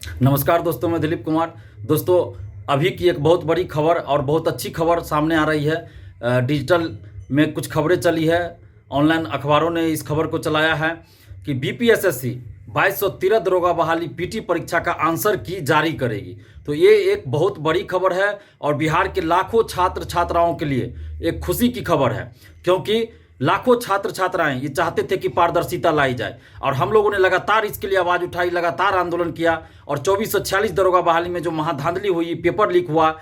नमस्कार दोस्तों, मैं दिलीप कुमार। दोस्तों, अभी की एक बहुत बड़ी खबर और बहुत अच्छी खबर सामने आ रही है। डिजिटल में कुछ खबरें चली है, ऑनलाइन अखबारों ने इस खबर को चलाया है कि बीपीएसएससी 2213 दरोगा बहाली पीटी परीक्षा का आंसर की जारी करेगी। तो ये एक बहुत बड़ी खबर है और बिहार के लाखों छात्र छात्राओं के लिए एक खुशी की खबर है, क्योंकि लाखों छात्र छात्राएं ये चाहते थे कि पारदर्शिता लाई जाए और हम लोगों ने लगातार इसके लिए आवाज़ उठाई, लगातार आंदोलन किया। और 2446 दरोगा बहाली में जो महाधांधली हुई, पेपर लीक हुआ,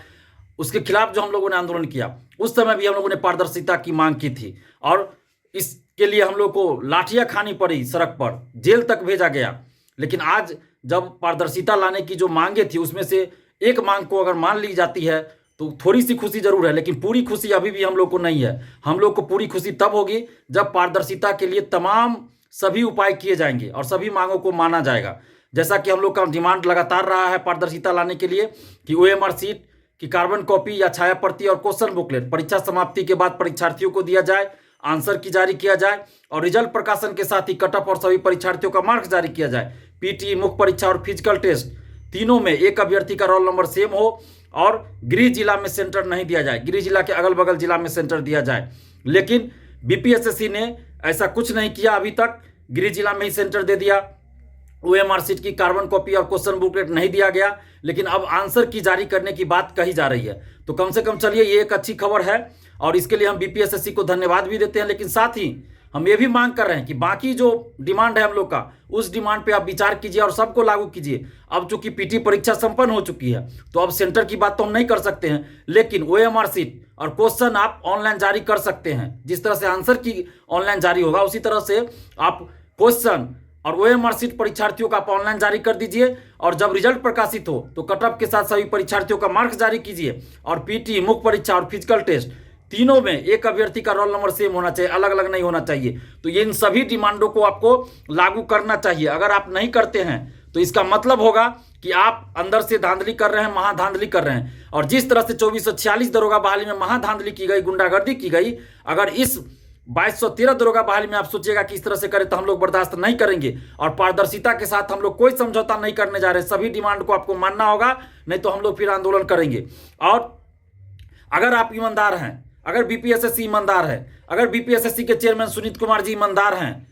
उसके खिलाफ जो हम लोगों ने आंदोलन किया, उस समय भी हम लोगों ने पारदर्शिता की मांग की थी और इसके लिए हम लोग को लाठियां खानी पड़ी, सड़क पर जेल तक भेजा गया। लेकिन आज जब पारदर्शिता लाने की जो मांगे थी उसमें से एक मांग को अगर मान ली जाती है तो थोड़ी सी खुशी जरूर है, लेकिन पूरी खुशी अभी भी हम लोग को नहीं है। हम लोग को पूरी खुशी तब होगी जब पारदर्शिता के लिए तमाम सभी उपाय किए जाएंगे और सभी मांगों को माना जाएगा। जैसा कि हम लोग का डिमांड लगातार रहा है पारदर्शिता लाने के लिए कि ओएमआर सीट की कार्बन कॉपी या छाया प्रति और क्वेश्चन बुकलेट परीक्षा समाप्ति के बाद परीक्षार्थियों को दिया जाए, आंसर की जारी किया जाए और रिजल्ट प्रकाशन के साथ ही कट ऑफ और सभी परीक्षार्थियों का मार्क्स जारी किया जाए। पीटी, मुख्य परीक्षा और फिजिकल टेस्ट तीनों में एक अभ्यर्थी का रोल नंबर सेम हो और गृह जिला में सेंटर नहीं दिया जाए, गृह जिला के अगल बगल जिला में सेंटर दिया जाए। लेकिन बीपीएसएससी ने ऐसा कुछ नहीं किया, अभी तक गृह जिला में ही सेंटर दे दिया। ओएमआर सीट की कार्बन कॉपी और क्वेश्चन बुकलेट नहीं दिया गया, लेकिन अब आंसर की जारी करने की बात कही जा रही है। तो कम से कम चलिए, ये एक अच्छी खबर है और इसके लिए हम बीपीएसएससी को धन्यवाद भी देते हैं। लेकिन साथ ही हम ये भी मांग कर रहे हैं कि बाकी जो डिमांड है हम लोग का, उस डिमांड पे आप विचार कीजिए और सबको लागू कीजिए। अब चूंकि पीटी परीक्षा संपन्न हो चुकी है तो अब सेंटर की बात तो हम नहीं कर सकते हैं, लेकिन ओएमआर सीट और क्वेश्चन आप ऑनलाइन जारी कर सकते हैं। जिस तरह से आंसर की ऑनलाइन जारी होगा उसी तरह से आप क्वेश्चन और ओएमआर सीट परीक्षार्थियों का आप ऑनलाइन जारी कर दीजिए और जब रिजल्ट प्रकाशित हो तो कट ऑफ के साथ सभी परीक्षार्थियों का मार्क्स जारी कीजिए। और पीटी, मुख्य परीक्षा और फिजिकल टेस्ट तीनों में एक अभ्यर्थी का रोल नंबर सेम होना चाहिए, अलग अलग नहीं होना चाहिए। तो ये इन सभी डिमांडों को आपको लागू करना चाहिए। अगर आप नहीं करते हैं तो इसका मतलब होगा कि आप अंदर से धांधली कर रहे हैं, महाधांधली कर रहे हैं। और जिस तरह से 2446 दरोगा बहाली में महाधांधली की गई, गुंडागर्दी की गई, अगर इस 2213 दरोगा बहाली में आप सोचिएगा कि इस तरह से करें तो हम लोग बर्दाश्त नहीं करेंगे। और पारदर्शिता के साथ हम लोग कोई समझौता नहीं करने जा रहे, सभी डिमांड को आपको मानना होगा, नहीं तो हम लोग फिर आंदोलन करेंगे। और अगर आप ईमानदार हैं, अगर बीपीएसएससी ईमानदार है, अगर बीपीएसएससी के चेयरमैन सुनीत कुमार जी ईमानदार हैं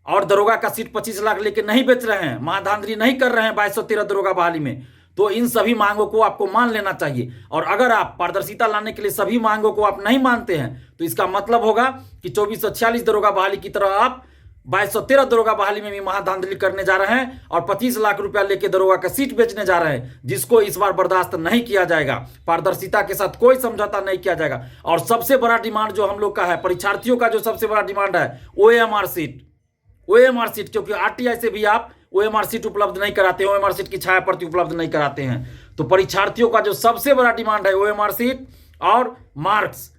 और दरोगा का सीट 25 लाख लेके नहीं बेच रहे हैं, महाधांधली नहीं कर रहे हैं 2213 दरोगा बहाली में, तो इन सभी मांगों को आपको मान लेना चाहिए। और अगर आप पारदर्शिता लाने के लिए सभी मांगों को आप नहीं मानते हैं तो इसका मतलब होगा कि 2446 दरोगा बहाली की तरह आप 2213 दरोगा बहाली में भी महाधांधली करने जा रहे हैं और 25 लाख रुपया लेके दरोगा का सीट बेचने जा रहे हैं, जिसको इस बार बर्दाश्त नहीं किया जाएगा। पारदर्शिता के साथ कोई समझौता नहीं किया जाएगा। और सबसे बड़ा डिमांड जो हम लोग का है, परीक्षार्थियों का जो सबसे बड़ा डिमांड है, ओएमआर सीट। ओएमआर सीट, क्योंकि आरटीआई से भी आप ओएमआर सीट उपलब्ध नहीं कराते, ओएमआर सीट की छाया प्रति उपलब्ध नहीं कराते हैं। तो परीक्षार्थियों का जो सबसे बड़ा डिमांड है ओएमआर सीट और मार्क्स,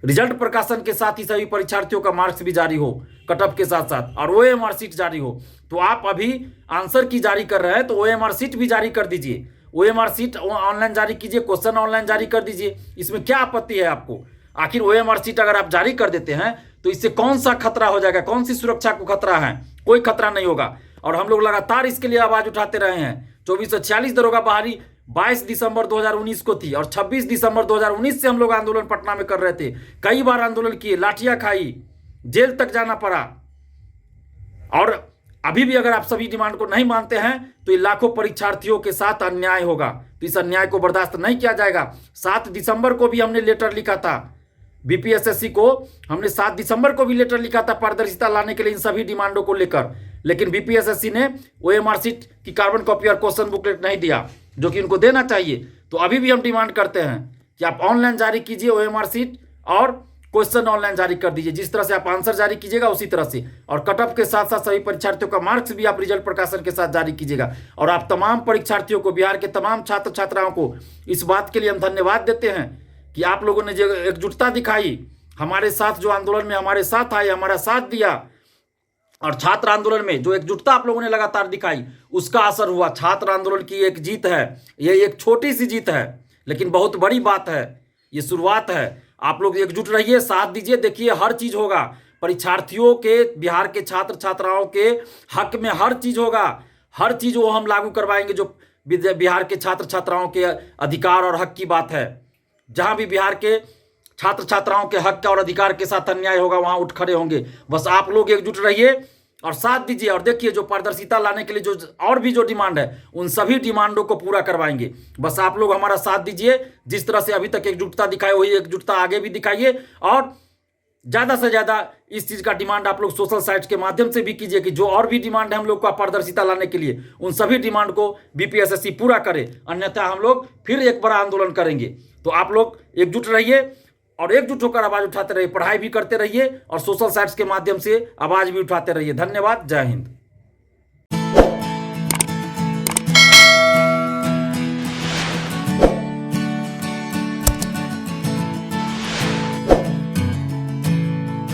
रिजल्ट प्रकाशन के साथ ही सभी परीक्षार्थियों का मार्क्स भी जारी हो कट ऑफ के साथ साथ, और ओएमआर सीट जारी हो। तो आप अभी आंसर की जारी कर रहे हैं तो ओएमआर सीट भी जारी कर दीजिए, ओएमआर सीट ऑनलाइन जारी कीजिए, क्वेश्चन ऑनलाइन जारी कर दीजिए। इसमें क्या आपत्ति है आपको? आखिर ओएमआर सीट अगर आप जारी कर देते हैं तो इससे कौन सा खतरा हो जाएगा, कौन सी सुरक्षा को खतरा है? कोई खतरा नहीं होगा। और हम लोग लगातार इसके लिए आवाज उठाते रहे हैं। 2446 दरोगा बहाली 22 दिसंबर 2019 को थी और 26 दिसंबर 2019 से हम लोग आंदोलन पटना में कर रहे थे। कई बार आंदोलन किए, लाठियां खाई, जेल तक जाना पड़ा। और अभी भी अगर आप सभी डिमांड को नहीं मानते हैं तो ये लाखों परीक्षार्थियों के साथ अन्याय होगा। तो इस अन्याय को बर्दाश्त नहीं किया जाएगा। 7 दिसंबर को भी हमने लेटर लिखा था बीपीएसएससी को, हमने 7 दिसंबर को भी लेटर लिखा था पारदर्शिता लाने के लिए इन सभी डिमांडों को लेकर। लेकिन बीपीएसएससी ने ओएमआर सीट की कार्बन कॉपी और क्वेश्चन बुकलेट नहीं दिया, जो कि उनको देना चाहिए। तो अभी भी हम डिमांड करते हैं कि आप ऑनलाइन जारी कीजिए ओएमआर सीट और क्वेश्चन ऑनलाइन जारी कर दीजिए। जिस तरह से आप आंसर जारी कीजिएगा उसी तरह से, और कट ऑफ के साथ साथ सभी परीक्षार्थियों का मार्क्स भी आप रिजल्ट प्रकाशन के साथ जारी कीजिएगा। और आप तमाम परीक्षार्थियों को, बिहार के तमाम छात्र छात्राओं को इस बात के लिए हम धन्यवाद देते हैं कि आप लोगों ने जो एकजुटता दिखाई, हमारे साथ जो आंदोलन में हमारे साथ आए, हमारा साथ दिया, और छात्र आंदोलन में जो एकजुटता आप लोगों ने लगातार दिखाई, उसका असर हुआ। छात्र आंदोलन की एक जीत है, ये एक छोटी सी जीत है लेकिन बहुत बड़ी बात है, ये शुरुआत है। आप लोग एकजुट रहिए, साथ दीजिए, देखिए हर चीज होगा। परीक्षार्थियों के, बिहार के छात्र छात्राओं के हक में हर चीज होगा। हर चीज़ वो हम लागू करवाएंगे जो बिहार के छात्र छात्राओं के अधिकार और हक की बात है। जहाँ भी बिहार के छात्र छात्राओं के हक और अधिकार के साथ अन्याय होगा वहाँ उठ खड़े होंगे। बस आप लोग एकजुट रहिए और साथ दीजिए। और देखिए जो पारदर्शिता लाने के लिए जो और भी जो डिमांड है उन सभी डिमांडों को पूरा करवाएंगे। बस आप लोग हमारा साथ दीजिए। जिस तरह से अभी तक एकजुटता दिखाई वही एकजुटता आगे भी दिखाइए और ज़्यादा से ज़्यादा इस चीज़ का डिमांड आप लोग सोशल साइट्स के माध्यम से भी कीजिए कि जो और भी डिमांड है हम लोग का पारदर्शिता लाने के लिए उन सभी डिमांड को बीपीएसएससी पूरा करे, अन्यथा हम लोग फिर एक बड़ा आंदोलन करेंगे। तो आप लोग एकजुट रहिए और एकजुट होकर आवाज़ उठाते रहिए, पढ़ाई भी करते रहिए और सोशल साइट्स के माध्यम से आवाज़ भी उठाते रहिए। धन्यवाद। जय हिंद।